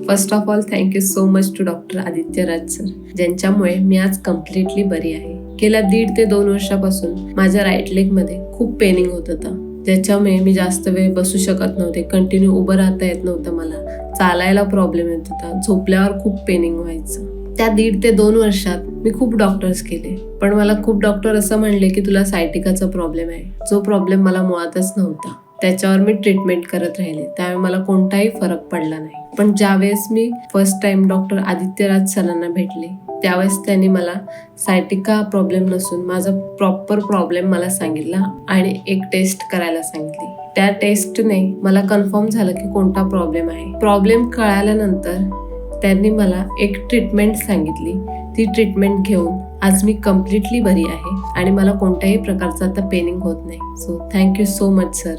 First of all thank you so much to doctor Aditya Raj sir, ज्यांच्यामुळे मी आज कम्प्लिटली बरी आहे. गेल्या 1.5 ते 2 वर्षापासून माझ्या राईट लेग मध्ये खूप पेनिंग होत होतं, ज्याच्यामुळे मी जास्त वेळ बसू शकत नव्हते. कंटिन्यू उभं राहता येत नव्हतं मला. चालायला प्रॉब्लेम येत होता. झोपल्यावर खूप पेनिंग व्हायचं. त्या 1.5 ते 2 वर्षात मी खूप डॉक्टर्स केले, पण मला खूप डॉक्टर असं म्हणले की तुला सायटिकाचा प्रॉब्लेम आहे, जो प्रॉब्लेम मला मुळातच नव्हता. त्याच्यावर मी ट्रीटमेंट करत राहिले, त्यामुळे मला कोणताही फरक पडला नाही. पण ज्यावेळेस मी फर्स्ट टाइम डॉक्टर आदित्य राज सरांना भेटले, त्यावेळेस त्यांनी मला सायटिका प्रॉब्लेम नसून माझा प्रॉपर प्रॉब्लेम मला सांगितला आणि एक टेस्ट करायला सांगितली. त्या टेस्टने मला कन्फर्म झालं की कोणता प्रॉब्लेम आहे. प्रॉब्लेम कळाल्यानंतर त्यांनी मला एक ट्रीटमेंट सांगितली. ती ट्रीटमेंट घेऊन आज मी कम्प्लिटली बरी आहे आणि मला कोणत्याही प्रकारचा आता पेनिंग होत नाही. So thank you so much sir.